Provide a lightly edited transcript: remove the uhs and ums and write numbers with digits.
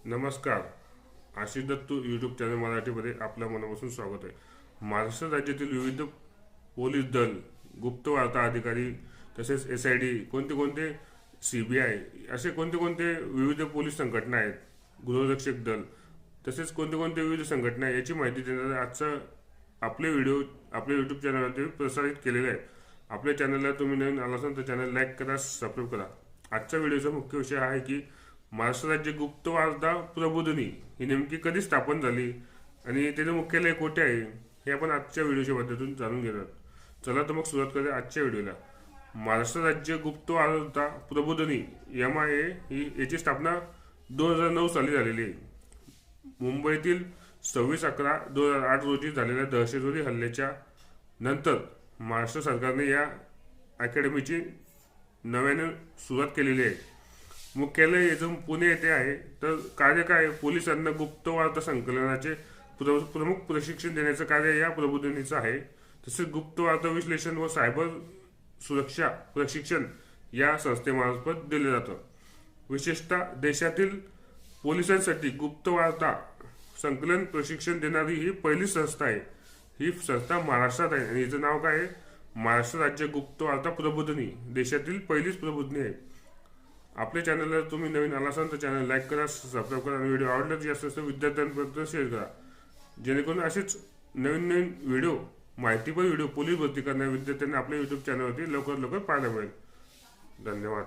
नमस्कार. Ashish Dattu YouTube channel मराठीमध्ये आपल्या मनापासून स्वागत आहे. महाराष्ट्र राज्यातील विविध पोलीस दल, गुप्त वार्ता अधिकारी, तसेच SID, कोणते कोणते CBI असे कोणते कोणते विविध पोलीस संघटना आहेत, गृहरक्षक दल, तसेच कोणते कोणते विविध संघटना आहे याची माहिती देणारे आजचा आपले व्हिडिओ आपल्या यूट्यूब चॅनलवरती प्रसारित केलेले आहेत. आपल्या चॅनलला तुम्ही नवीन आला असाल तर चॅनल लाईक करा, सबस्क्राईब करा. आजच्या व्हिडिओचा मुख्य विषय आहे की महाराष्ट्र राज्य गुप्त वार्ता प्रबोधिनी ही नेमकी कधी स्थापन झाली आणि त्याचे मुख्यालय कोठे आहे हे आपण आजच्या व्हिडिओच्या माध्यमातून जाणून घेणार. चला तर मग सुरुवात करूया आजच्या व्हिडिओला. महाराष्ट्र राज्य गुप्त वार्ता प्रबोधिनी MIA ही याची स्थापना 2009 साली झालेली आहे. मुंबईतील 26/11/2008 रोजी झालेल्या दहशतवादी हल्ल्याच्या नंतर महाराष्ट्र सरकारने या अकॅडमीची नव्याने सुरुवात केलेली आहे. मुख्यालय याचं पुणे येथे आहे. तर कार्य काय? पोलिसांना गुप्त वार्ता संकलनाचे प्रमुख प्रशिक्षण देण्याचं कार्य या प्रबोधिनीचं आहे. तसेच गुप्त वार्ता विश्लेषण व सायबर सुरक्षा प्रशिक्षण या संस्थेमार्फत दिले जातं. विशेषतः देशातील पोलिसांसाठी गुप्त वार्ता संकलन प्रशिक्षण देणारी ही पहिली संस्था आहे. ही संस्था महाराष्ट्रात आहे आणि हिचं नाव काय आहे? महाराष्ट्र राज्य गुप्त वार्ता प्रबोधिनी. देशातील पहिलीच प्रबोधिनी आहे. आपल्या चॅनलला तुम्ही नवीन आला असाल तर चॅनल लाईक करा, सबस्क्राईब करा आणि व्हिडिओ आवडला तर जास्त विद्यार्थ्यांपर्यंत शेअर करा, जेणेकरून असेच नवीन नवीन व्हिडिओ, माहितीपर व्हिडिओ पोलीस भरती करणाऱ्या विद्यार्थ्यांना आपल्या यूट्यूब चॅनलवरती लवकर पाहायला मिळेल. धन्यवाद.